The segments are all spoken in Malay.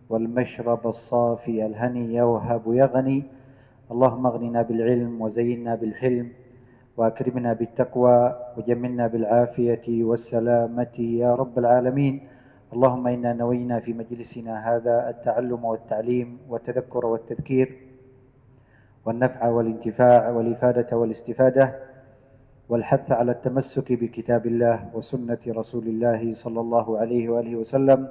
والمشرب الصافي الهني يوهب يغني. اللهم اغننا بالعلم وزينا بالحلم وأكرمنا بالتقوى وجملنا بالعافية والسلامة يا رب العالمين. اللهم إنا نوينا في مجلسنا هذا التعلم والتعليم والتذكر والتذكير والنفع والانتفاع والإفادة والاستفادة والحث على التمسك بكتاب الله وسنة رسول الله صلى الله عليه وآله وسلم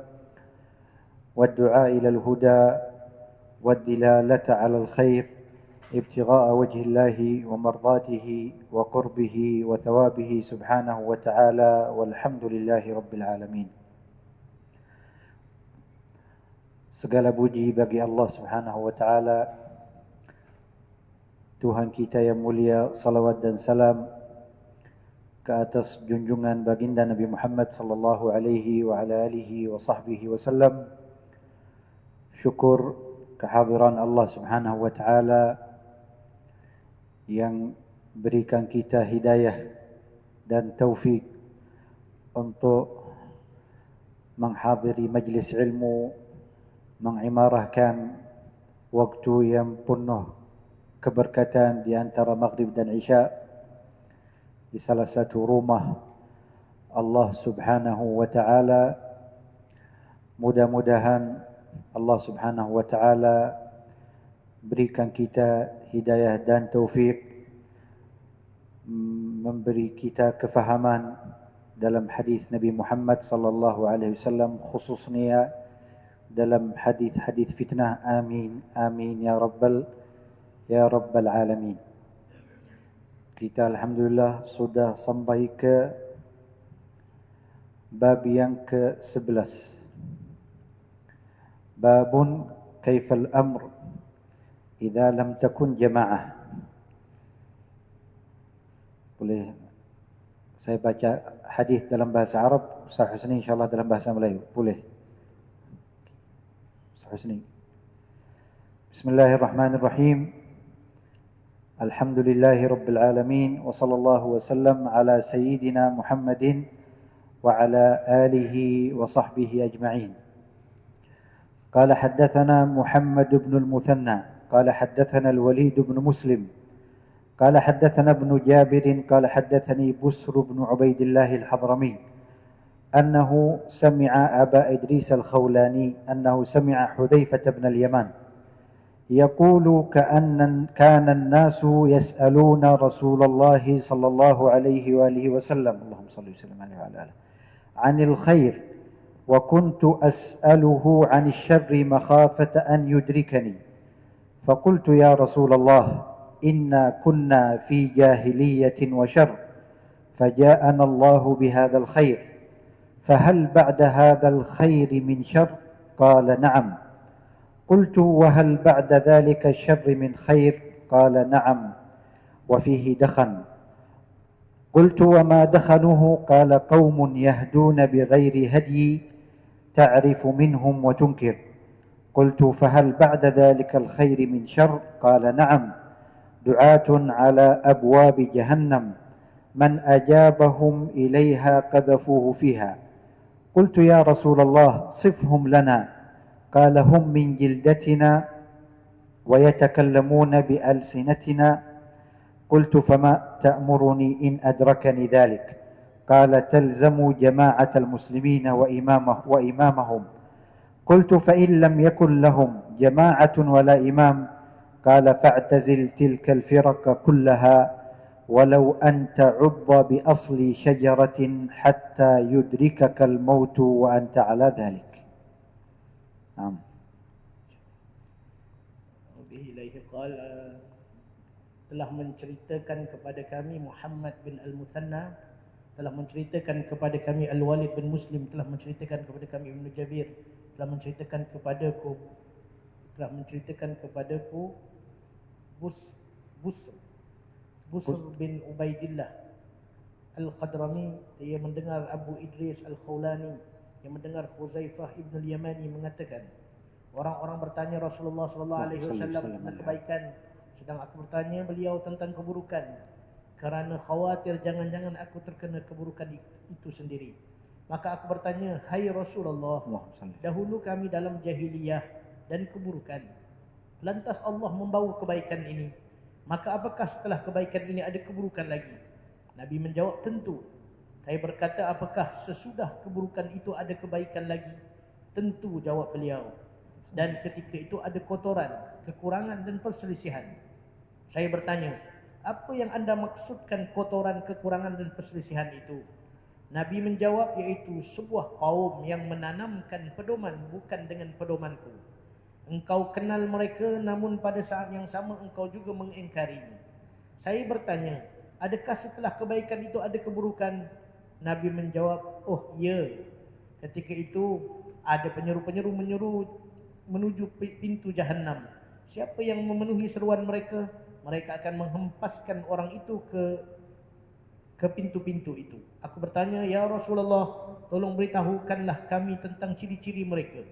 والدعاء إلى الهدى والدلالة على الخير ابتغاء وجه الله ومرضاته وقربه وثوابه سبحانه وتعالى والحمد لله رب العالمين. Segala puji bagi Allah Subhanahu wa taala, Tuhan kita yang mulia, salawat dan salam ke atas junjungan baginda Nabi Muhammad sallallahu alaihi wa ala alihi wa sahbihi wasallam. Syukur kehadiran Allah Subhanahu wa taala yang berikan kita hidayah dan taufik untuk menghadiri majlis ilmu, mengimarahkan waktu yang penuh keberkatan di antara maghrib dan isya di salah satu rumah Allah Subhanahu wa taala. Mudah-mudahan Allah Subhanahu wa taala berikan kita hidayah dan taufik, memberi kita kefahaman dalam hadis Nabi Muhammad sallallahu alaihi wasallam, khususnya dalam hadis-hadis fitnah. Amin amin ya rabbal alamin. Kita alhamdulillah sudah sampai ke bab yang ke-11. Babun kaifal amr idza lam takun jamaah. Boleh saya baca hadis dalam bahasa Arab, Ustaz Husni insyaallah dalam bahasa Melayu. Boleh? Ustaz Husni. Bismillahirrahmanirrahim. Alhamdulillahi rabbil alamin wa sallallahu wasallam ala sayyidina Muhammadin wa ala alihi wa sahbihi ajma'in. قال حدثنا محمد بن المثنى قال حدثنا الوليد بن مسلم قال حدثنا ابن جابر قال حدثني بسر بن عبيد الله الحضرمي أنه سمع أبا إدريس الخولاني أنه سمع حذيفة بن اليمان يقول كان الناس يسألون رسول الله صلى الله عليه وآله وسلم اللهم صل وسلم عليه وعلى آله عن الخير وكنت أسأله عن الشر مخافة أن يدركني فقلت يا رسول الله إنا كنا في جاهلية وشر فجاءنا الله بهذا الخير فهل بعد هذا الخير من شر؟ قال نعم. قلت وهل بعد ذلك الشر من خير؟ قال نعم وفيه دخن. قلت وما دخنه؟ قال قوم يهدون بغير هدي تعرف منهم وتنكر. قلت فهل بعد ذلك الخير من شر؟ قال نعم دعاة على أبواب جهنم من أجابهم إليها قذفوه فيها. قلت يا رسول الله صفهم لنا. قال هم من جلدتنا ويتكلمون بألسنتنا. قلت فما تأمرني إن أدركني ذلك؟ قال تلزموا جماعة المسلمين وإمامهم. قلت فإن لم يكن لهم جماعة ولا إمام؟ قال فاعتزل تلك الفرق كلها ولو أن تعض بأصل شجرة حتى يدركك الموت وأنت على ذلك. نعم. قال telah menceritakan kepada kami Muhammad bin Al-Muthanna, telah menceritakan kepada kami Al-Walid bin Muslim, telah menceritakan kepada kami Ibn Jabir, telah menceritakan kepadaku Busr bin Ubaidillah Al-Khadrami. Dia mendengar Abu Idris Al-Khawlani yang mendengar Huzaifah Ibn Al-Yamani mengatakan, orang-orang bertanya Rasulullah sallallahu alaihi wasallam tentang kebaikan, sedang aku bertanya beliau tentang keburukan, kerana khawatir jangan-jangan aku terkena keburukan itu sendiri. Maka aku bertanya, hai Rasulullah, Allahumma salli. dahulu kami dalam jahiliyah dan keburukan. Lantas Allah membawa kebaikan ini. Maka apakah setelah kebaikan ini ada keburukan lagi? Nabi menjawab, tentu. Saya berkata, apakah sesudah keburukan itu ada kebaikan lagi? Tentu, jawab beliau. Dan ketika itu ada kotoran, kekurangan dan perselisihan. Saya bertanya, apa yang anda maksudkan kotoran, kekurangan dan perselisihan itu? Nabi menjawab, yaitu sebuah kaum yang menanamkan pedoman bukan dengan pedomanku. Engkau kenal mereka, namun pada saat yang sama engkau juga mengingkarinya. Saya bertanya, adakah setelah kebaikan itu ada keburukan? Nabi menjawab, oh ya. Ketika itu ada penyeru-penyeru menuju pintu Jahannam. Siapa yang memenuhi seruan mereka, mereka akan menghempaskan orang itu ke pintu-pintu itu. Aku bertanya, ya Rasulullah, tolong beritahukanlah kami tentang ciri-ciri mereka.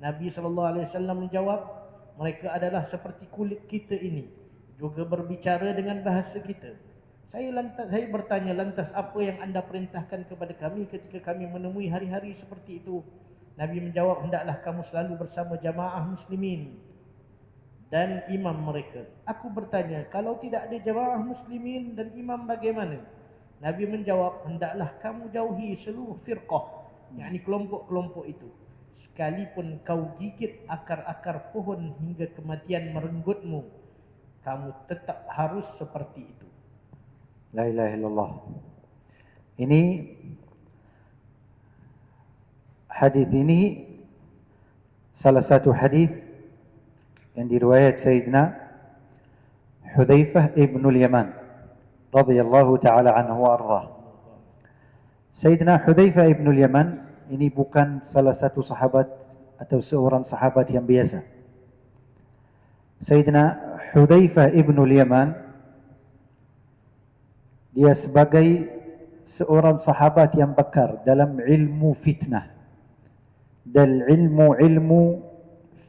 Nabi SAW menjawab, mereka adalah seperti kulit kita ini, juga berbicara dengan bahasa kita. Saya bertanya, lantas apa yang anda perintahkan kepada kami ketika kami menemui hari-hari seperti itu? Nabi menjawab, hendaklah kamu selalu bersama jamaah muslimin dan imam mereka. Aku bertanya, kalau tidak ada jamaah muslimin dan imam bagaimana? Nabi menjawab, hendaklah kamu jauhi seluruh firqah, yakni kelompok-kelompok itu. Sekalipun kau gigit akar-akar pohon hingga kematian merenggutmu, kamu tetap harus seperti itu. La ilaha illallah. Ini hadis ini salah satu hadis yang diriwayat Sayyidina Hudzaifah ibn al-Yaman radhiyallahu taala anhu wa ardhah. Sayyidina Hudzaifah ibn al-Yaman ini bukan salah satu sahabat atau seorang sahabat yang biasa. Sayyidina Hudzaifah ibn al-Yaman, dia sebagai seorang sahabat yang bakar dalam ilmu fitnah dan ilmu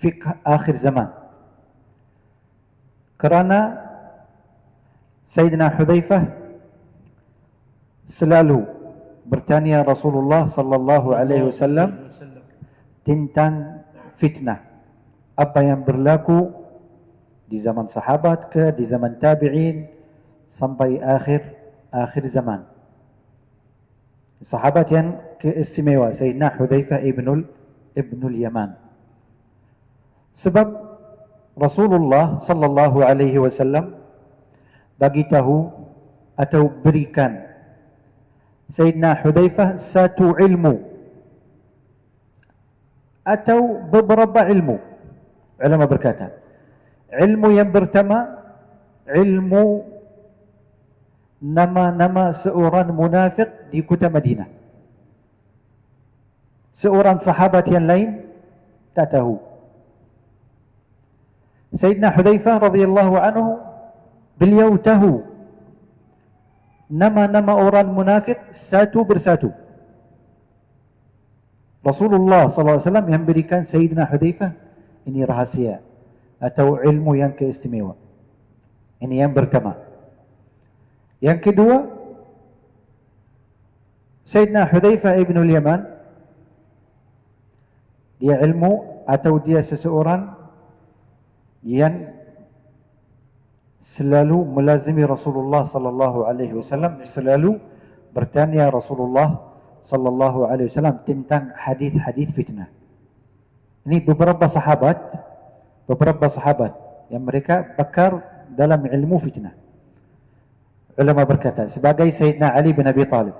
fiqh akhir zaman. Kerana Sayyidina Hudzaifah selalu bertanya Rasulullah sallallahu alaihi wasallam tentang fitnah, apa yang berlaku di zaman sahabat ke di zaman tabi'in sampai akhir zaman. Sahabat yang keistimewa Sayyidina Hudzaifah ibn al-Yaman. Sebab Rasulullah sallallahu alaihi wasallam bagi tahu atau berikan Sayyidina Hudzaifah satu ilmu atau beberapa ilmu. Ulama berkata, ilmu yang pertama, ilmu nama-nama seorang munafik di kota Madinah. Seorang sahabat yang lain tak tahu. Sayyidina Hudzaifah radhiyallahu anhu, beliau tahu nama-nama orang munafik satu persatu. Rasulullah SAW yang berikan Sayyidina Hudzaifah ini rahasia atau ilmu yang keistimewa. Ini yang pertama. Yang kedua, Sayyidina Hudzaifah ibn al-Yaman, dia ilmu atau dia seseorang yang selalu melazimi Rasulullah sallallahu alaihi wasallam, selalu bertanya Rasulullah sallallahu alaihi wasallam tentang hadis-hadis fitnah. Ini beberapa sahabat yang mereka bakar dalam ilmu fitnah. Ulama berkata sebagai Sayyidina Ali bin Abi Talib,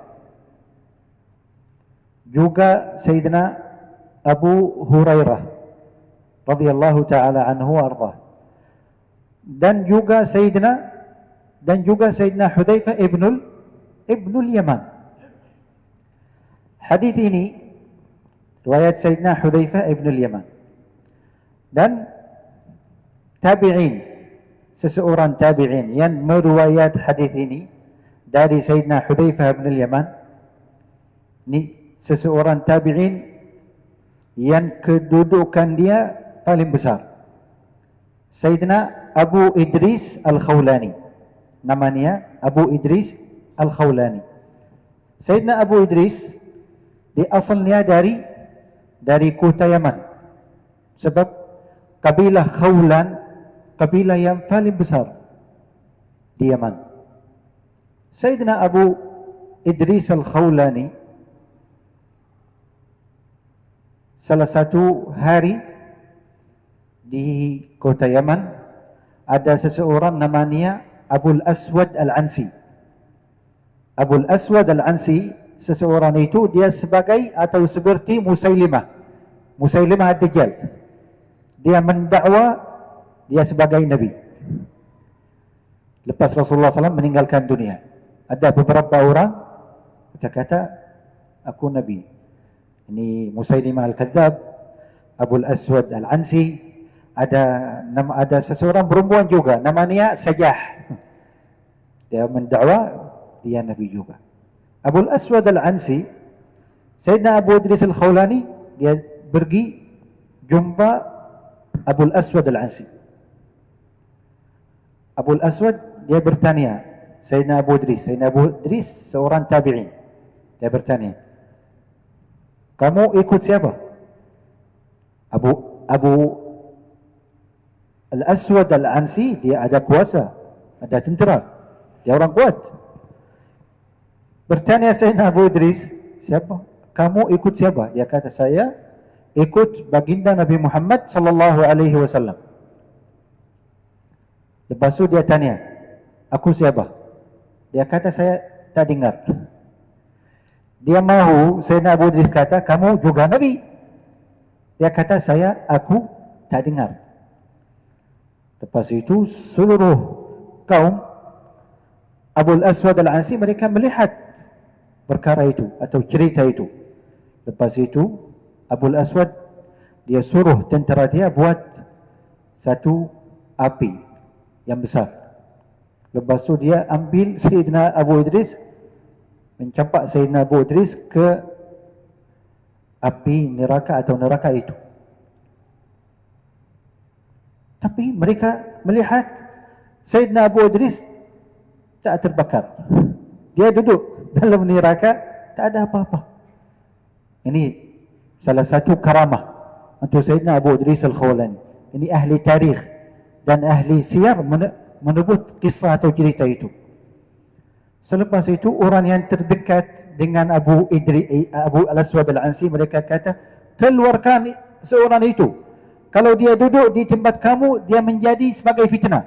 juga Sayyidina Abu Hurairah radhiyallahu taala anhu arda, dan juga Sayyidina Hudzaifah ibn al-Yaman. Hadis ini riwayat Sayyidina Hudzaifah ibn al-Yaman dan tabi'in, seseorang tabi'in yang meriwayat hadis ini dari Sayyidina Hudzaifah ibn al-Yaman. Ini seseorang tabi'in yang kedudukan dia paling besar, Sayyidina Abu Idris Al-Khawlani. Namanya Abu Idris Al-Khawlani. Sayyidina Abu Idris Dia asalnya dari kota Yaman. Sebab kabilah Khawlan, kabilah yang paling besar di Yaman. Sayyidina Abu Idris Al-Khawlani, salah satu hari di kota Yaman ada seseorang namanya Abul Aswad Al-Ansi. Abul Aswad Al-Ansi, seseorang itu dia sebagai atau seperti Musailimah Ad-Dajjal. Dia mendakwa dia sebagai Nabi. Lepas Rasulullah SAW meninggalkan dunia, ada beberapa orang kata aku Nabi. Ini Musailimah Al-Kadzab, Abul Aswad Al-Ansi, ada seseorang perempuan juga namanya Sajah. Dia mendakwa dia Nabi juga. Abul Aswad Al-Ansi, Sayyidina Abu Idris Al-Khawlani, dia pergi jumpa Abul Aswad Al-Ansi. Abul Aswad dia bertanya Sayyidina Abu Idris seorang tabi'in. Dia bertanya, kamu ikut siapa? Abu Al-Aswad Al-Ansi dia ada kuasa, ada tentera, dia orang kuat. Bertanya Sayyidina Abu Idris, siapa? Kamu ikut siapa? Dia kata, saya ikut baginda Nabi Muhammad sallallahu alaihi wasallam. Lepas itu dia tanya, aku siapa? Dia kata, saya tak dengar. Dia mahu Sayyidina Abu Idris kata, kamu juga Nabi. Dia kata, aku tak dengar. Lepas itu seluruh kaum Abul Aswad Al-Ansi mereka melihat perkara itu atau cerita itu. Lepas itu Abul Aswad dia suruh tentera dia buat satu api yang besar. Lepas itu dia ambil Sayyidina Abu Idris, mencampak Sayyidina Abu Idris ke api neraka atau neraka itu. Tapi mereka melihat Sayyidina Abu Idris tak terbakar. Dia duduk dalam neraka, tak ada apa-apa. Ini salah satu karamah untuk Sayyidina Abu Idris Al-Khawlani. Ini ahli tarikh dan ahli siyar menyebut kisah atau cerita itu. Selepas itu orang yang terdekat dengan Abu Al-Aswad Al-Ansi mereka kata, keluarkan seorang itu. Kalau dia duduk di tempat kamu, dia menjadi sebagai fitnah.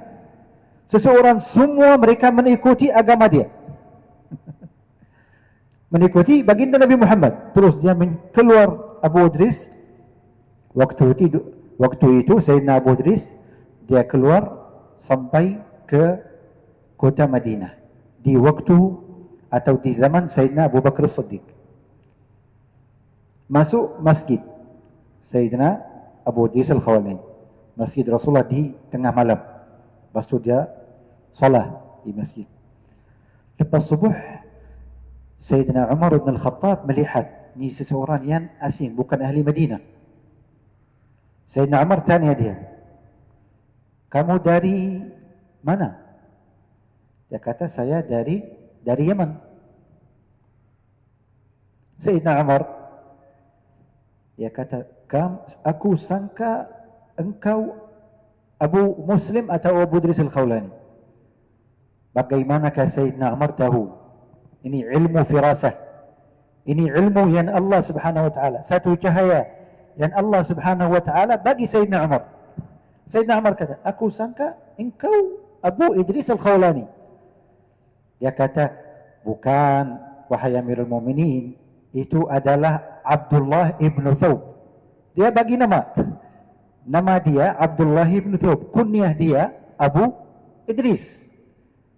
Seseorang semua mereka mengikuti agama dia. Mengikuti baginda Nabi Muhammad. Terus dia keluar Abu Idris. Waktu itu Sayyidina Abu Idris dia keluar sampai ke kota Madinah di waktu atau di zaman Sayyidina Abu Bakar As-Siddiq. Masuk masjid Sayyidina Abu Idris Al-Khawlani, masjid Rasulullah di tengah malam. Lepas itu dia salat di masjid. Lepas subuh Sayyidina Umar bin Al-Khattab melihat ni seseorang yang asing, bukan ahli Madinah. Sayyidina Umar tanya dia, kamu dari mana? Dia kata, saya dari Yaman. Sayyidina Umar dia kata, aku sangka engkau Abu Muslim atau Abu Idris Al-Khawlani. Bagaimanakah Sayyidina Umar tahu? Ini ilmu firasah. Ini ilmu yang Allah Subhanahu wa taala, satu cahaya yang Allah Subhanahu wa taala bagi Sayyidina Umar. Sayyidina Umar kata, aku sangka engkau Abu Idris Al-Khawlani. Dia kata, bukan wahai Amirul Mukminin, itu adalah Abdullah ibn Thawb. Dia bagi nama dia Abdullah ibn Thawb, kunyah dia Abu Idris.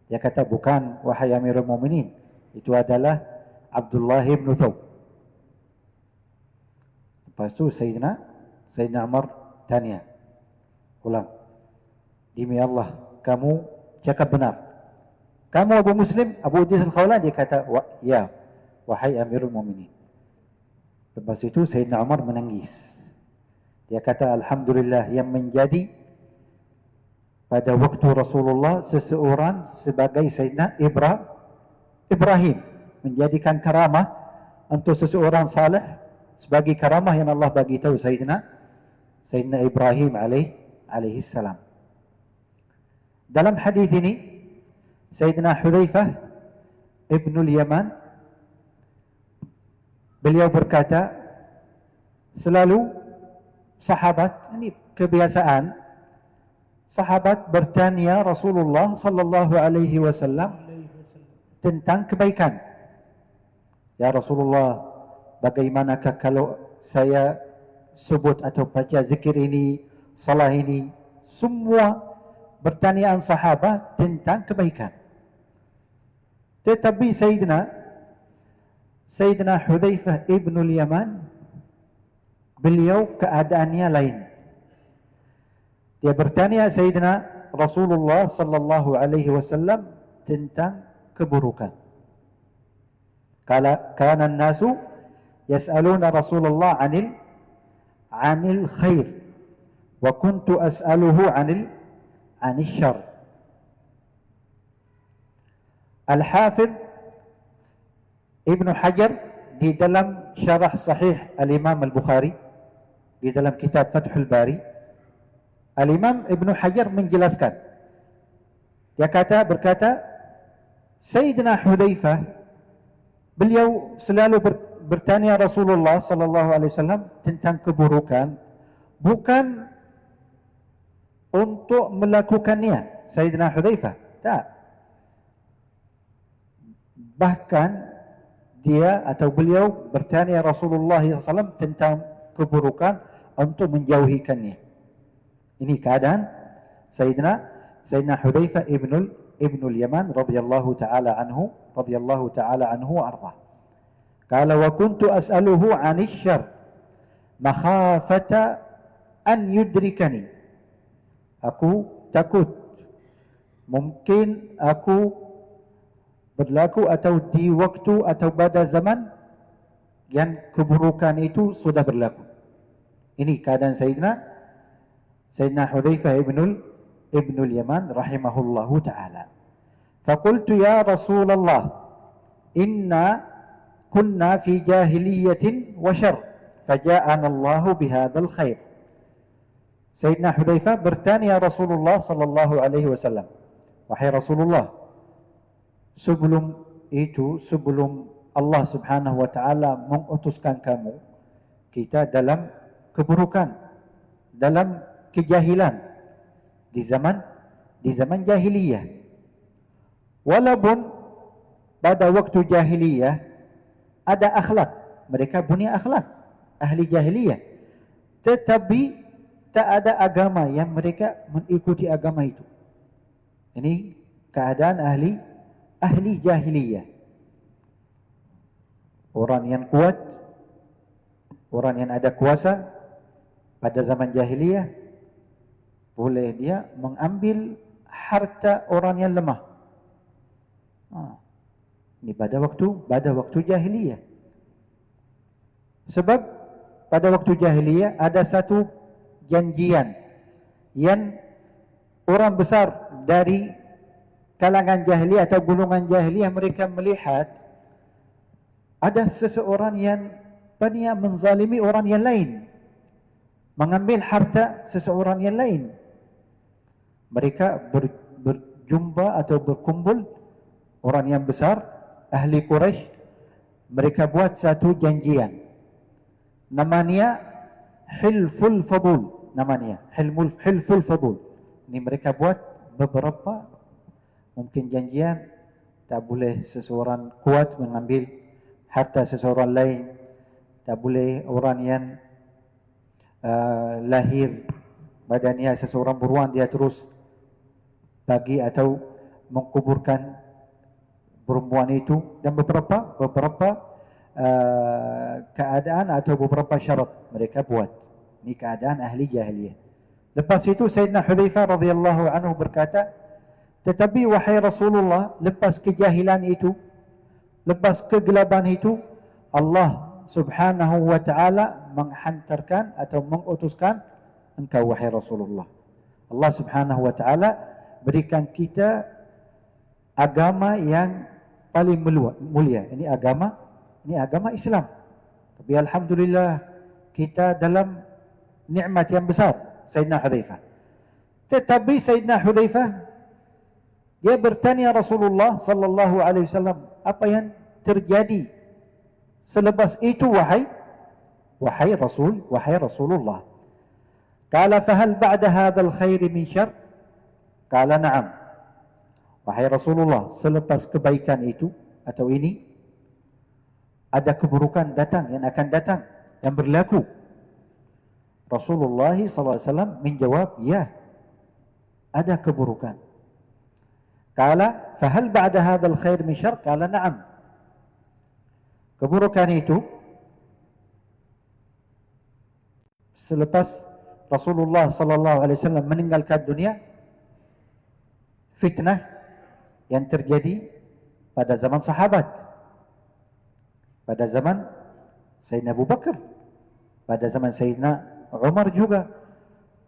Dia kata, bukan wahai Amirul Mukminin, itu adalah Abdullah ibn Thawb. Lepas itu Sayyidina Umar tanya ulang, demi Allah kamu cakap benar, kamu Abu Muslim, Abu Idris Al-Khawlani? Dia kata, ya wahai Amirul Mukminin. Lepas itu Sayyidina Umar menangis. Dia kata, alhamdulillah yang menjadi pada waktu Rasulullah seseorang sebagai Sayyidina Ibrahim menjadikan karamah untuk seseorang saleh sebagai karamah yang Allah bagi tahu Sayyidina Ibrahim alaihi salam. Dalam hadis ini Sayyidina Hudzaifah Ibnul Yaman beliau berkata, selalu sahabat, ini kebiasaan sahabat bertanya Rasulullah sallallahu alaihi wasallam tentang kebaikan. Ya Rasulullah, bagaimanakah kalau saya sebut atau baca zikir ini, salah ini? Semua pertanyaan sahabat tentang kebaikan. Tetapi Sayyidina Hudzaifah Ibnul Yaman, beliau keadaannya lain. Dia bertanya Sayyidina Rasulullah sallallahu alaihi wasallam tentang keburukan. Kana an-nasu yas'aluna Rasulullah 'anil khair wa kuntu as'aluhu 'anil syarr. Al-Hafidh Ibn Hajar di dalam syarah sahih Al-Imam Al-Bukhari, di dalam kitab Fathul Bari, Al-Imam Ibn Hajar menjelaskan, dia berkata Sayyidina Hudzaifah, beliau selalu bertanya Rasulullah sallallahu alaihi wasallam tentang keburukan, bukan untuk melakukannya. Sayyidina Hudzaifah tak, bahkan dia atau beliau bertanya Rasulullah SAW tentang keburukan untuk menjauhikannya. Ini keadaan Sayyidina Hudzaifah Ibnul Yaman radhiyallahu taala anhu arda. Qala wa kuntu as'aluhu 'anil syarr makhafata an yudrikani. Aku takut mungkin aku berlaku atau di waktu atau pada zaman yang keburukan itu sudah berlaku. Ini keadaan Sayyidina Hudzaifah Ibnul Yaman rahimahullahu ta'ala. Faqultu ya Rasulullah, inna kunna fi jahiliyatin wa syarr, faja'ana Allahu bihadzal khair. Sayyidina Hudzaifah bertanya Rasulullah sallallahu alaihi wasallam, wahai Rasulullah, sebelum Allah Subhanahu wa taala mengutuskan kamu, kita dalam keburukan, dalam kejahilan, di zaman jahiliyah. Walaupun pada waktu jahiliyah ada akhlak, mereka punya akhlak ahli jahiliyah, tetapi tak ada agama yang mereka mengikuti agama itu. Ini keadaan ahli jahiliyah. Orang yang kuat, orang yang ada kuasa pada zaman jahiliyah, boleh dia mengambil harta orang yang lemah. Ini pada waktu jahiliyah. Sebab pada waktu jahiliyah ada satu janjian yang orang besar dari kalangan jahiliyah atau golongan jahiliyah mereka melihat ada seseorang yang berniat menzalimi orang yang lain, mengambil harta seseorang yang lain. Mereka berjumpa atau berkumpul orang yang besar ahli Quraisy, mereka buat satu janjian, namanya Hilful Fadul, namanya Hilful Fadul. Ini mereka buat beberapa mungkin janjian, tak boleh seseorang kuat mengambil harta seseorang lain, tak boleh orang yang lahir badannya seseorang beruang dia terus bagi atau mengkuburkan perempuan itu, dan beberapa keadaan atau beberapa syarat mereka buat. Ini keadaan ahli jahiliyah. Lepas itu Sayyidina Hudzaifah radhiyallahu anhu berkata, tetapi wahai Rasulullah, lepas kejahilan itu, lepas kegelapan itu, Allah Subhanahu wa ta'ala menghantarkan atau mengutuskan engkau wahai Rasulullah. Allah Subhanahu wa ta'ala berikan kita agama yang paling mulia. Ini agama Ini agama Islam. Tapi alhamdulillah kita dalam nikmat yang besar, Sayyidina Hudzaifah. Tetapi Sayyidina Hudzaifah dia bertanya Rasulullah sallallahu alaihi wasallam, apa yang terjadi selepas itu wahai Rasulullah? Qala fahal ba'da hadzal khair min syarr? Qala na'am. Wahai Rasulullah, selepas kebaikan itu atau ini ada keburukan yang akan datang, yang berlaku. Rasulullah SAW menjawab, ya, ada keburukan. Qala fahal ba'da hadzal khair min syarr? Qala na'am. Keburukan itu selepas Rasulullah SAW meninggalkan dunia, fitnah yang terjadi pada zaman sahabat, pada zaman Sayyidina Abu Bakar, pada zaman Sayyidina Umar juga,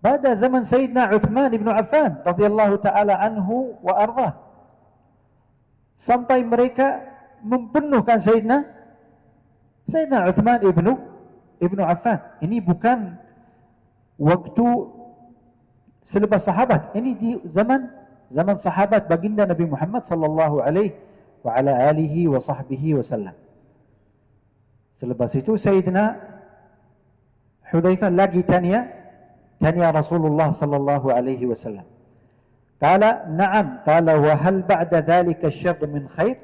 pada zaman Sayyidina Uthman ibn Affan radhiyallahu ta'ala anhu wa ardah, sampai mereka membunuhkan Sayyidina Uthman ibn Affan. Ini bukan waktu selepas sahabat, ini di zaman sahabat baginda Nabi Muhammad sallallahu alaihi wa ala alihi wa sahbihi wasallam. Selepas itu Sayyidina Hudzaifah lagi tanya Rasulullah sallallahu alaihi wasallam. Qala na'am. Qala wa hal ba'da dhalika syarr min khair?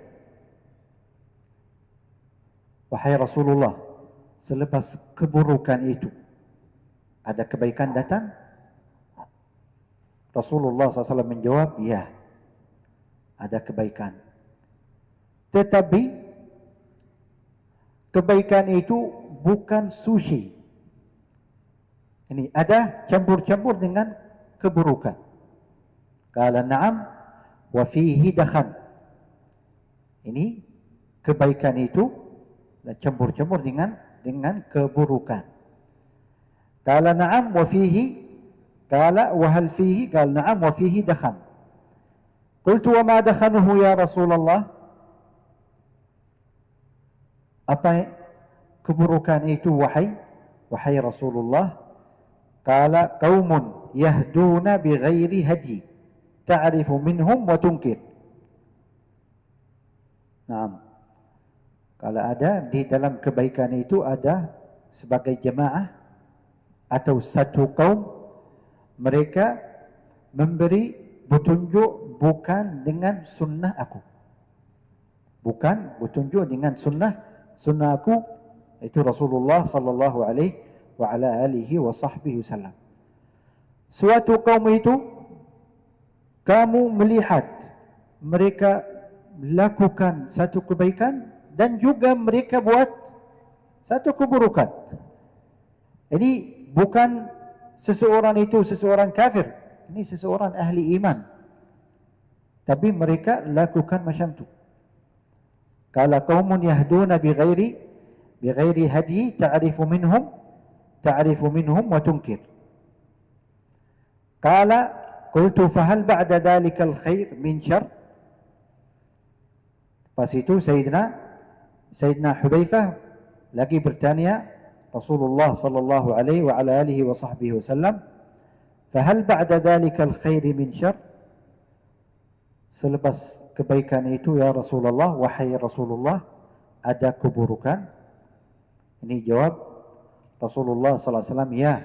Wahai Rasulullah, selepas keburukan itu ada kebaikan datang? Rasulullah SAW menjawab, ya, ada kebaikan. Tetapi kebaikan itu bukan suci. Ini ada campur-campur dengan keburukan. Qala na'am wa fihi dakhan. Ini kebaikan itu campur-campur dengan keburukan. Qala na'am wa fihi. Qala wa hal fihi? Qala na'am wa fihi dakhan. Qultu wa ma dakhanuhu ya Rasulullah? Apa keburukan itu wahai Rasulullah? Qala qaumun yahduna bighairi hadi ta'rifu minhum wa tunkir. Naam. Kalau ada di dalam kebaikan itu ada sebagai jemaah atau satu kaum, mereka memberi petunjuk bukan dengan sunnah aku. Bukan petunjuk dengan sunnah aku, itu Rasulullah sallallahu alaihi wa ala alihi wa sahbihi wasallam. Suatu kaum itu kamu melihat mereka lakukan satu kebaikan dan juga mereka buat satu keburukan. Ini bukan seseorang itu seseorang kafir, ini seseorang ahli iman, tapi mereka lakukan macam tu. Qala qaumun yahduna bighairi hadi ta'rifu minhum wa tunkir. Qala qultu fahal ba'da dhalika al-khair min syarr? Pas itu Sayyidina Hudzaifah lagi bertanya Rasulullah sallallahu alaihi wa ala alihi wa sahbihi wasallam, fahal ba'da dhalika al-khair min syarr? Selepas kebaikan itu ya Rasulullah, wahai Rasulullah, ada keburukan? Ini jawab Rasulullah sallallahu alaihi wasallam, ya,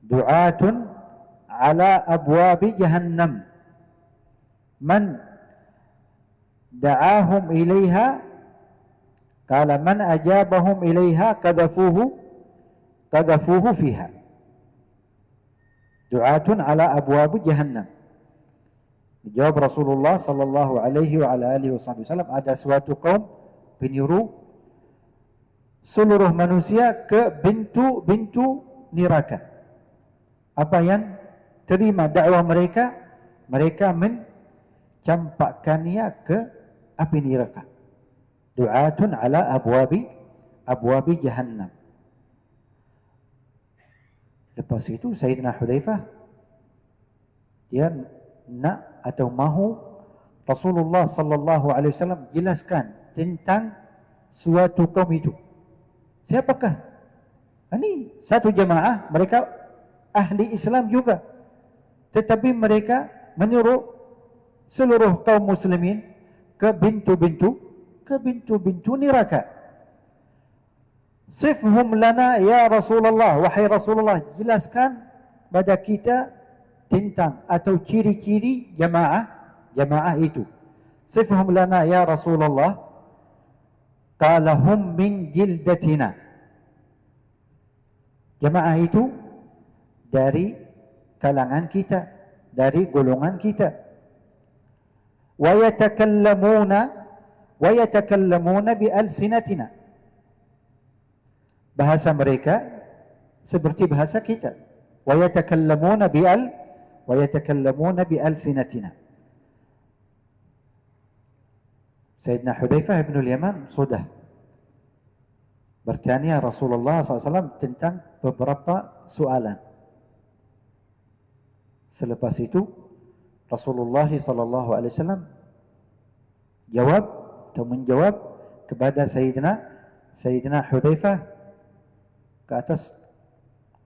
du'atun ala abwabi jahannam man da'ahum ilaiha. Qala man ajabahum ilaiha qadhafuhu fiha. Du'atun ala abwabi jahannam. Dijawab Rasulullah sallallahu alaihi wa ala alihi wasallam, ada suatu kaum penyuruh seluruh manusia ke pintu neraka. Apa yang terima dakwah mereka? Mereka mencampakkannya ke api neraka. Du'atun ala abwabi jahannam. Lepas itu Sayyidina Hudzaifah dia nak atau mahu Rasulullah sallallahu alaihi wasallam jelaskan tentang suatu kaum itu. Siapakah? Ini satu jamaah, mereka ahli Islam juga, tetapi mereka menyuruh seluruh kaum muslimin ke pintu-pintu neraka. Sifhum lana ya Rasulullah, wahai Rasulullah, jelaskan pada kita tentang atau ciri-ciri jamaah itu. Sifhum lana ya Rasulullah. Qala hum min jildatina. Jamaah itu dari kalangan kita, dari golongan kita. Wa yatakallamuna bi alsinatina. Bahasa mereka seperti bahasa kita. Wa yatakallamuna bi alsinatina. Sayyidina Hudzaifah bin al-Yaman sudah bertanya Rasulullah SAW tentang beberapa soalan. Selepas itu Rasulullah SAW jawab atau menjawab kepada Sayyidina Hudzaifah ke atas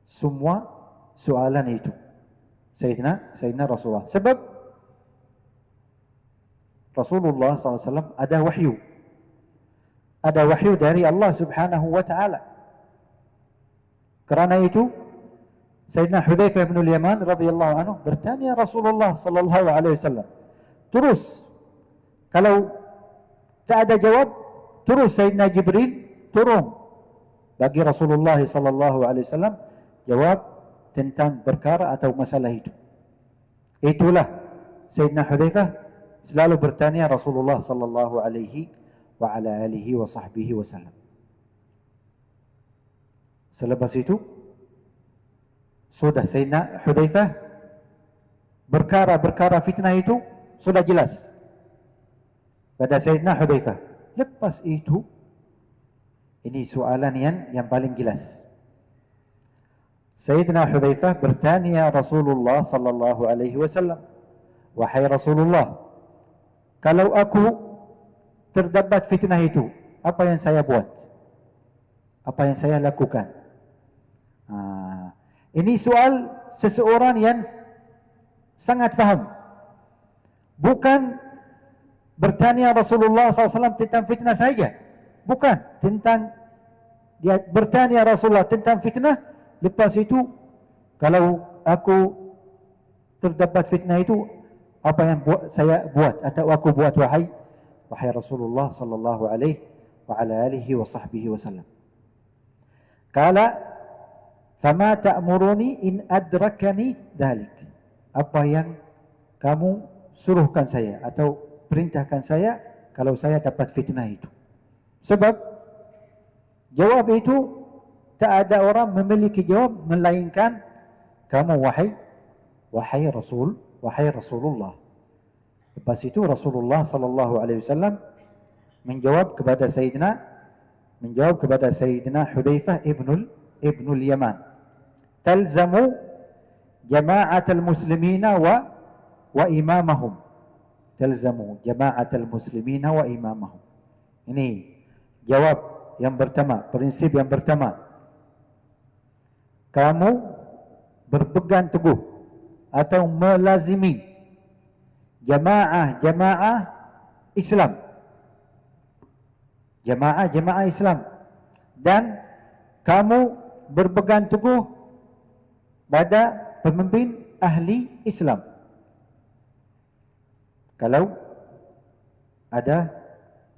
semua soalan itu. Sayyidina Rasulullah. Sebab Rasulullah SAW ada wahyu. Ada wahyu dari Allah Subhanahu wa ta'ala. Kerana itu Sayyidina Hudzaifah bin al-Yaman radhiyallahu anhu bertanya Rasulullah sallallahu alaihi wasallam. Terus kalau tak ada jawab, terus Sayyidina Jibril turun bagi Rasulullah sallallahu alaihi wasallam jawab tentang perkara atau masalah itu. Itulah Sayyidina Hudzaifah selalu bertanya Rasulullah sallallahu alaihi wa ala alihi wa sahbihi wasallam. Selepas itu sudah Sayyidina Hudzaifah perkara fitnah itu sudah jelas pada Sayyidina Hudzaifah. Lepas itu ini soalan yang paling jelas. Sayyidina Hudzaifah bertanya Rasulullah sallallahu alaihi wasallam, wahai Rasulullah, kalau aku terdapat fitnah itu, apa yang saya buat? Apa yang saya lakukan? Ini soal seseorang yang sangat faham. Bukan bertanya Rasulullah SAW tentang fitnah saja. Bukan. Dia bertanya Rasulullah tentang fitnah. Lepas itu, kalau aku terdapat fitnah itu, apa yang saya buat atau aku buat wahai Rasulullah sallallahu alaihi wa ala alihi wa sahbihi wasallam. Kala fama ta'muruni in adrakani dhalik. Apa yang kamu suruhkan saya atau perintahkan saya kalau saya dapat fitnah itu. Sebab jawab itu tak ada orang memiliki jawab melainkan kamu wahai Rasulullah. Lepas itu Rasulullah sallallahu alaihi wasallam menjawab kepada Sayyidina Hudzaifah ibnul Yaman, talzamu jama'atal muslimina wa imamahum. Talzamu jama'atal muslimina wa imamahum. Ini jawab yang pertama, prinsip yang pertama. Kamu berpegang teguh atau melazimi jamaah Islam. Jamaah Islam. Dan kamu berpegang teguh pada pemimpin ahli Islam. Kalau ada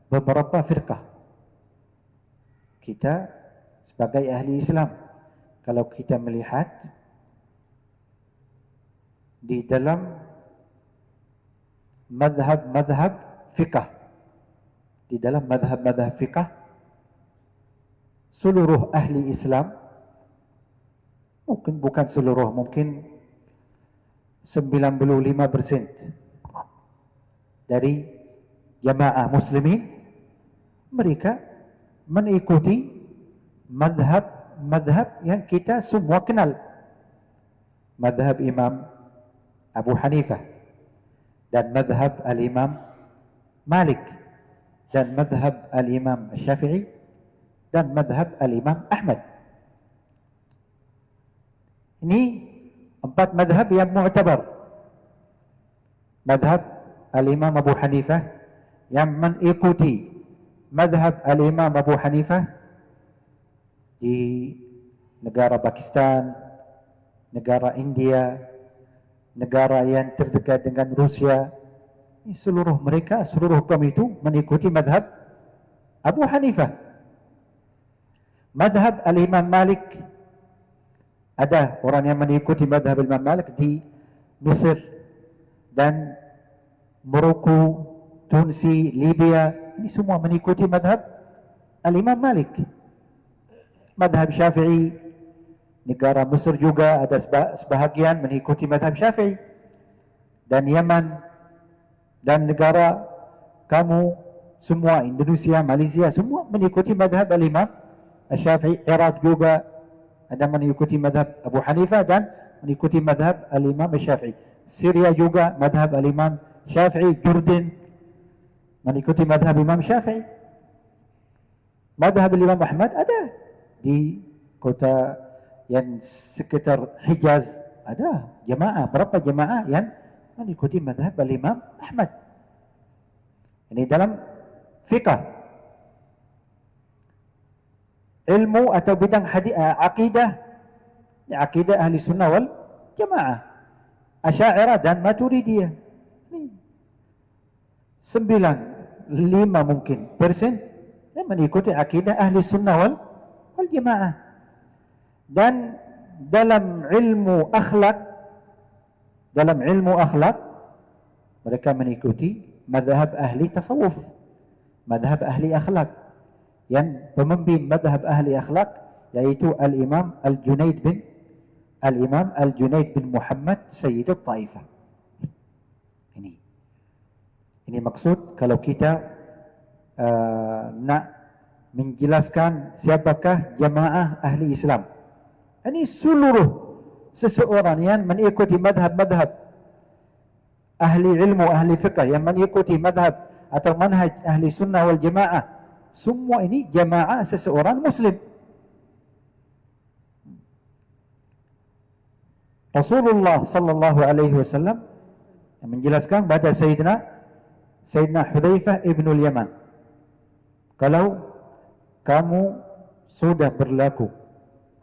beberapa firqah, kita sebagai ahli Islam, kalau kita melihat di dalam madhab fiqh, di dalam madhab fiqh, seluruh ahli Islam, bukan seluruh, mungkin 95% dari jamaah muslimin, mereka mengikuti madhab yang kita semua kenal. Madhab Imam Abu Hanifah dan madhab al-Imam Malik dan madhab al-Imam Syafi'i dan madhab al-Imam Ahmad. Ini 4 madhab yang mu'tabar. Madhab al-Imam Abu Hanifah, yang mengikuti madhab al-Imam Abu Hanifah di negara Pakistan, negara India, negara yang terdekat dengan Rusia. Seluruh mereka, seluruh kaum itu mengikuti madhab Abu Hanifah. Madhab al-Imam Malik, ada orang yang mengikuti madhab al-Imam Malik di Mesir dan Maroko, Tunisia, Libya. Ini semua mengikuti madhab al-Imam Malik. Madhab Syafi'i, negara Mesir juga ada sebahagian mengikuti madhab Syafi'i. Dan Yaman dan negara kamu semua, Indonesia, Malaysia, semua mengikuti madhab al-Imam Syafi'i. Iraq juga ada mengikuti madhab Abu Hanifah dan mengikuti madhab al-Imam Syafi'i. Syria juga madhab al-Imam Syafi'i. Jordan mengikuti madhab Imam Syafi'i. Madhab al-Imam Ahmad ada di kota yang sekitar Hijaz, ada jemaah, berapa jemaah yang mengikuti madhab al-Imam Ahmad. Ini dalam fiqh. Ilmu atau bidang akidah, akidah ahli sunnah wal jamaah, Asy'ariyah dan Maturidiyah. Ini 95 mungkin persen yang mengikuti akidah ahli sunnah wal jamaah. Dan dalam ilmu akhlak, mereka mengikuti madhab ahli tasawuf, madhab ahli akhlak. Yang pemimpin madhab ahli akhlak yaitu al-Imam Al-Junaid bin Muhammad Sayyid al-Taifah. Ini maksud kalau kita nak menjelaskan siapakah jamaah ahli Islam. Ini seluruh seseorang yang mengikuti madhab-madhab ahli ilmu, ahli fiqh, yang mengikuti madhab atau manhaj ahli sunnah wal jamaah, semua ini jamaah seseorang muslim. Rasulullah sallallahu alaihi wasallam menjelaskan pada Sayyidina Hudzaifah ibn al-Yaman, kalau kamu sudah berlaku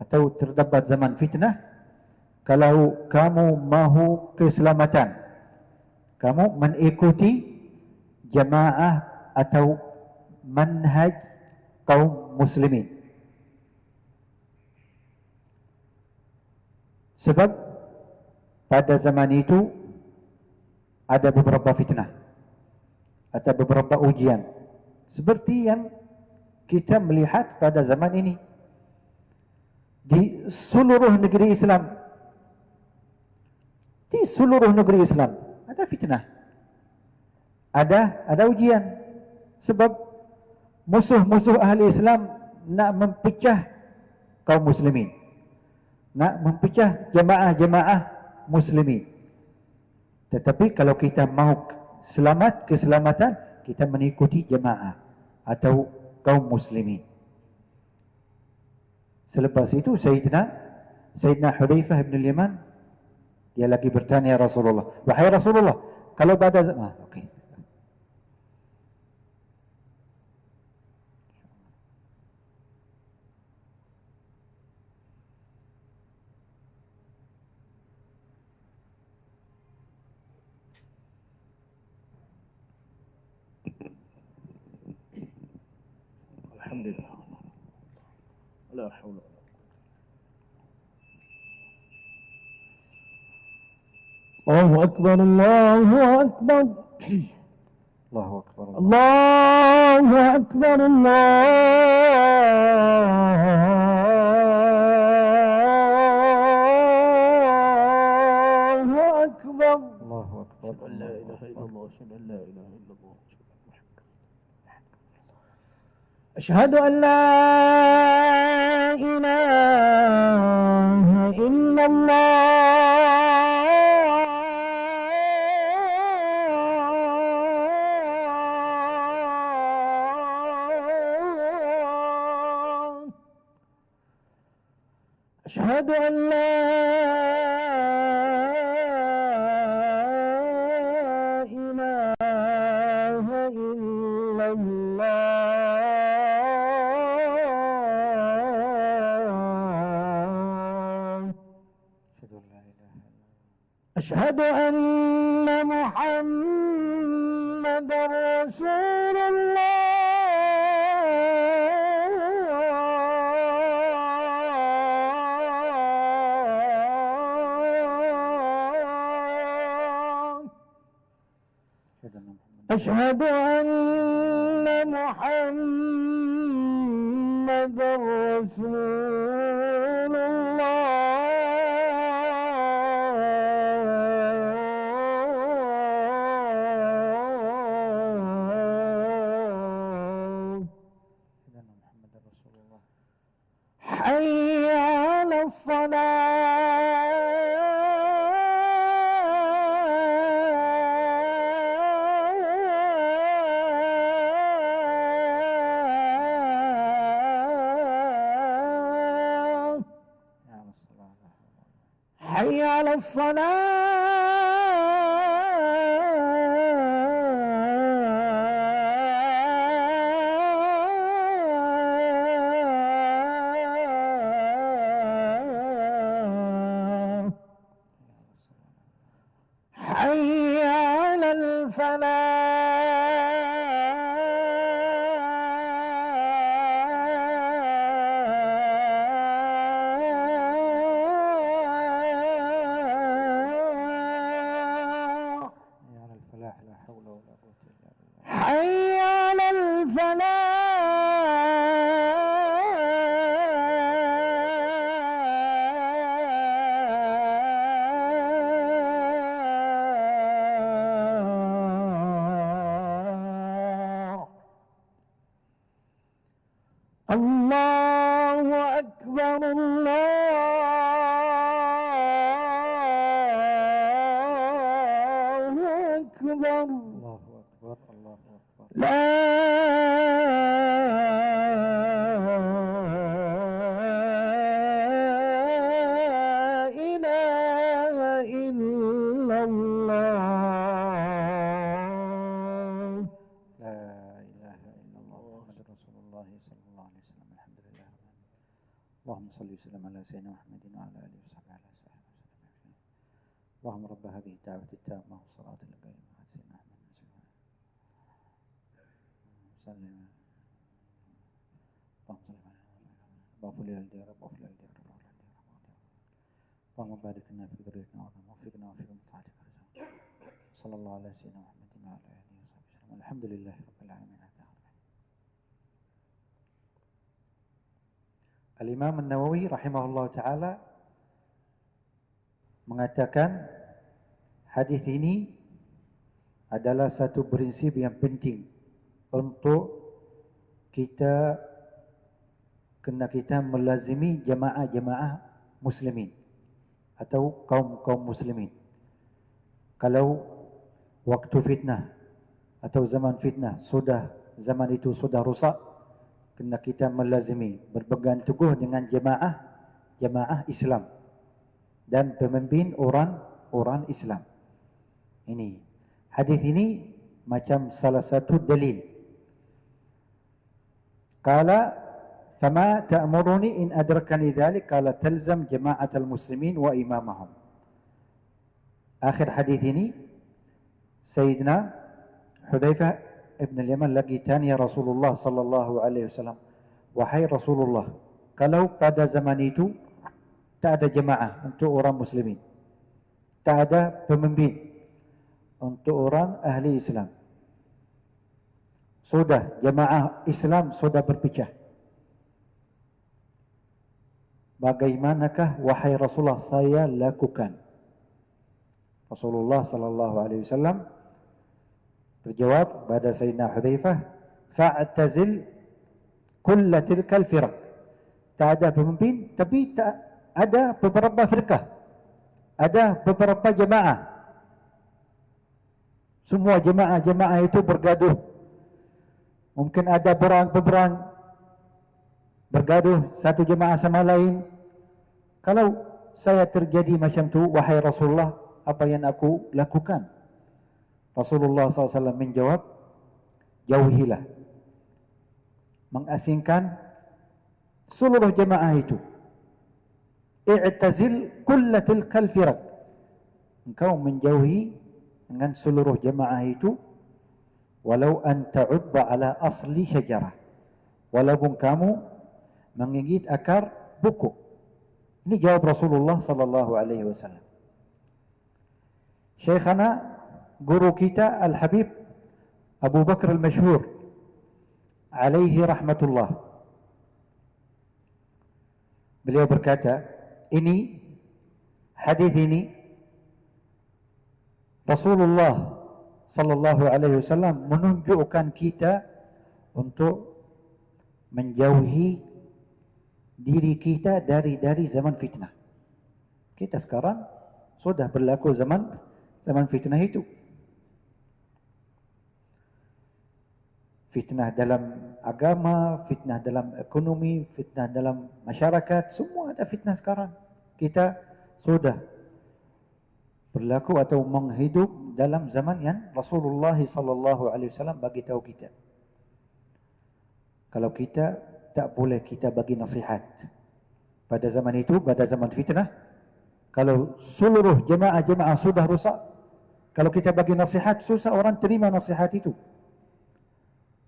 atau terdapat zaman fitnah, kalau kamu mahu keselamatan, kamu mengikuti jamaah atau manhaj kaum muslimin. Sebab pada zaman itu ada beberapa fitnah, ada beberapa ujian, seperti yang kita melihat pada zaman ini di seluruh negeri Islam. Di seluruh negeri Islam ada fitnah, ada ujian. Sebab musuh-musuh ahli Islam nak mempecah kaum muslimin, nak mempecah jamaah-jamaah muslimin. Tetapi kalau kita mahu keselamatan, kita mengikuti jamaah atau kaum muslimin. Selepas itu Sayyidina Hudzaifah bin al-Yaman, dia lagi bertanya Rasulullah, wahai Rasulullah, kalau pada zaman, okey. Alhamdulillah. La haula. Allahu akbar, Allahu akbar. Allahu akbar. Allahu akbar, Allahu akbar. Allahu akbar. La ilaha illallah, la ilaha illallah. أشهد أن لا إله إلا الله. أشهد أن لا إله إلا الله أشهد أن لا إله إلا الله أشهد أن محمد رسول الله أشهد أن محمد أشهد أن محمد رسول الله محمد رسول الله حي على الصلاة يا الصلاة حي على الصلاة حي على الفلاح يا على الفلاح لا حول ولا قوة إلا بالله حي على الفلاح الله أكبر الله أكبر الله أكبر الله أكبر لا إله إلا الله لا إله إلا الله محمد رسول الله صلى الله عليه وسلم الحمد لله رب العالمين اللهم صل وسلم على سيدنا محمد وعلى آله وصحبه على سيدنا وسلم اللهم رب هذه الدعوة التامة والصلاة القائمة على سيدنا محمد وسلم اللهم صل على واغفر لي والدي رب واغفر لي والدي رب اللهم بارك لنا في ذريتنا ووفقنا وفق من طاعتك صلى الله على سيدنا محمد وعلى آله وصحبه وسلم الحمد لله رب العالمين. Al-Imam An-Nawawi rahimahullah ta'ala mengatakan hadis ini adalah satu prinsip yang penting untuk kita melazimi jamaah-jamaah muslimin atau kaum muslimin. Kalau waktu fitnah atau zaman fitnah zaman itu sudah rusak, kena kita melazimi, berpegang teguh dengan jamaah Islam dan pemimpin orang Islam. Ini hadis ini macam salah satu dalil. Qala fama ta'muruni in adrakani dhalik, qala talzam jama'atal muslimin wa imamahum. Akhir hadis ini Sayyidina Hudzaifah Ibn al-Yaman lagi tanya Rasulullah sallallahu alaihi wasallam, wahai Rasulullah, kalau pada zaman itu tak ada jemaah untuk orang muslimin, tak ada pemimpin untuk orang ahli Islam, sudah jemaah Islam sudah berpecah, bagaimanakah wahai Rasulullah saya lakukan? Rasulullah sallallahu alaihi wasallam berjawab pada Sayyidina Hudzaifah, fa'tazil kulla tilkal firaq. Tak ada pemimpin, tapi tak ada beberapa firqah, ada beberapa jemaah. Semua jemaah itu bergaduh. Mungkin ada berang bergaduh satu jemaah sama lain. Kalau saya terjadi macam tu, wahai Rasulullah, apa yang aku lakukan? Rasulullah SAW menjawab, jauhilah, mengasingkan seluruh jemaah itu. I'tazil kulla tilkal firaq. Engkau menjauhi dengan seluruh jemaah itu, walau an ta'udda ala asli syajarah, walaupun kamu menggigit akar buku. Ini jawab Rasulullah sallallahu alaihi wasallam. Syekhana, guru kita Al-Habib Abu Bakar Al-Mashhur alaihi rahmatullah, beliau berkata, ini hadis ini Rasulullah sallallahu alaihi wasallam menunjukkan kita untuk menjauhi diri kita dari zaman fitnah. Kita sekarang sudah berlaku zaman fitnah itu. Fitnah dalam agama, fitnah dalam ekonomi, fitnah dalam masyarakat, semua ada fitnah sekarang. Kita sudah berlaku atau menghidup dalam zaman yang Rasulullah sallallahu alaihi wasallam bagi tahu kita. Kalau kita tak boleh kita bagi nasihat pada zaman itu, pada zaman fitnah, kalau seluruh jemaah sudah rusak, kalau kita bagi nasihat, susah orang terima nasihat itu.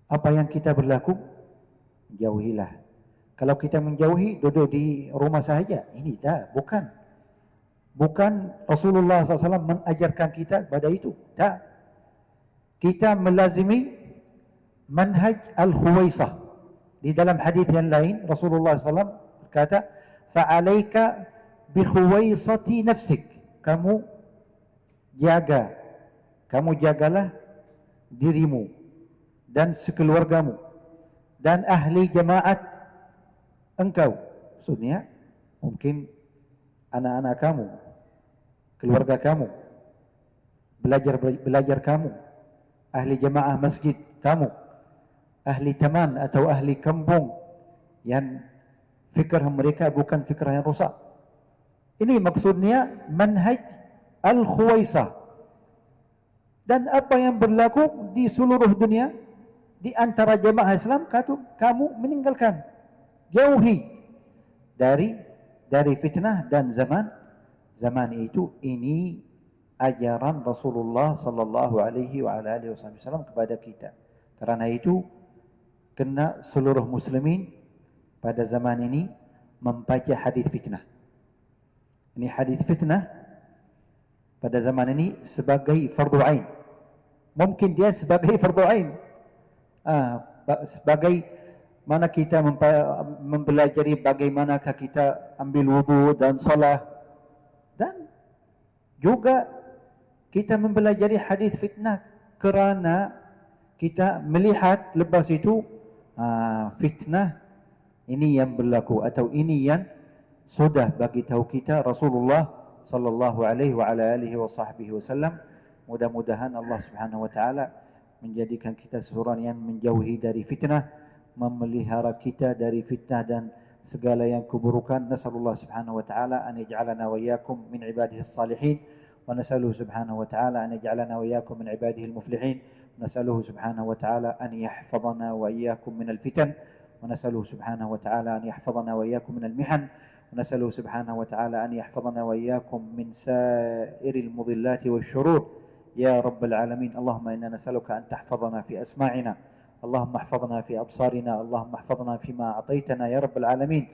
Apa yang kita berlaku? Jauhilah. Kalau kita menjauhi, duduk di rumah sahaja, ini tak, bukan Rasulullah SAW mengajarkan kita pada itu. Tak. Kita melazimi manhaj al-Khuwaisah. Di dalam hadis yang lain, Rasulullah SAW berkata, fa'alaika bi khuwaisati nafsik. Kamu jagalah dirimu dan sekeluargamu dan ahli jemaat engkau. Maksudnya, mungkin anak-anak kamu, keluarga kamu, belajar kamu, ahli jemaah masjid kamu, ahli taman atau ahli kampung yang fikir mereka bukan fikir yang rusak. Ini maksudnya manhaj al-Khuwaisah. Dan apa yang berlaku di seluruh dunia, di antara jemaah Islam, kamu meninggalkan, jauhi dari fitnah dan zaman itu. Ini ajaran Rasulullah sallallahu alaihi wasallam kepada kita. Karena itu kena seluruh muslimin pada zaman ini membaca hadis fitnah. Ini hadis fitnah pada zaman ini sebagai fardu ain. Mungkin dia sebagai fardu ain. Sebagai mana kita mempelajari bagaimanakah kita ambil wudu dan salat, dan juga kita mempelajari hadis fitnah kerana kita melihat lepas itu fitnah ini yang berlaku atau ini yang sudah bagi tahu kita Rasulullah sallallahu alaihi wasallam. Mudah-mudahan Allah Subhanahu wa taala menjadikan kita seorang yang menjauhi dari fitnah, memelihara kita dari fitnah dan segala yang keburukan. Nasallallahu Subhanahu wa taala an yaj'alana wa iyyakum min ibadihi as-salihin, wa nasaluhu Subhanahu wa taala an yaj'alana wa iyyakum min ibadihi al-muflihin. نسأله سبحانه وتعالى أن يحفظنا وإياكم من الفتن، ونسأله سبحانه وتعالى أن يحفظنا وإياكم من المحن، ونسأله سبحانه وتعالى أن يحفظنا وإياكم من سائر المضلات والشرور يا رب العالمين. اللهم إنا نسألك أن تحفظنا في أسماعنا، اللهم احفظنا في أبصارنا، اللهم احفظنا فيما أعطيتنا يا رب العالمين.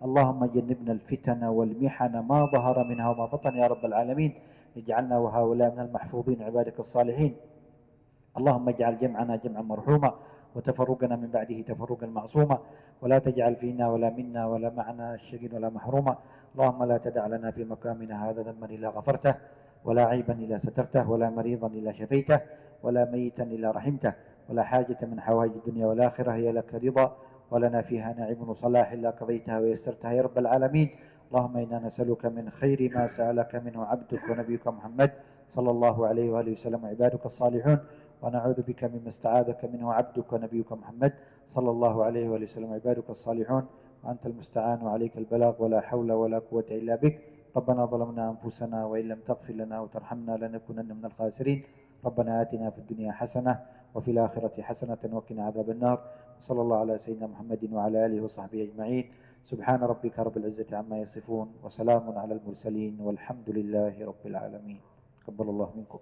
اللهم جنبنا الفتن والمحن ما ظهر منها وما بطن يا رب العالمين. اجعلنا وهؤلاء من المحفوظين عبادك الصالحين. اللهم اجعل جمعنا جمعا مرحوما، وتفرقنا من بعده تفرقا معصوما، ولا تجعل فينا ولا منا ولا معنا شقيا ولا محروما. اللهم لا تدع لنا في مقامنا هذا ذنبا إلا غفرته، ولا عيبا إلا سترته، ولا مريضا إلا شفيته، ولا ميتا إلا رحمته، ولا حاجة من حوائج الدنيا والآخرة هي لك رضا ولنا فيها نعيم وصلاح إلا قضيتها ويسرتها يا رب العالمين. اللهم إنا نسألك من خير ما سألك منه عبدك ونبيك محمد صلى الله عليه وآله وسلم وعبادك الصالحون، ونعوذ بك مما استعاذك منه عبدك ونبيك محمد صلى الله عليه وآله وسلم وعبادك الصالحون، وأنت المستعان وعليك البلاغ ولا حول ولا قوة إلا بك. ربنا ظلمنا أنفسنا وإن لم تغفر لنا وترحمنا لنكونن من الخاسرين. ربنا آتنا في الدنيا حسنة وفي الآخرة حسنة وقنا عذاب النار. صلى الله على سيدنا محمد وعلى آله وصحبه أجمعين. سبحان ربك رب العزة عما يصفون وسلام على المرسلين والحمد لله رب العالمين. تقبل الله منكم.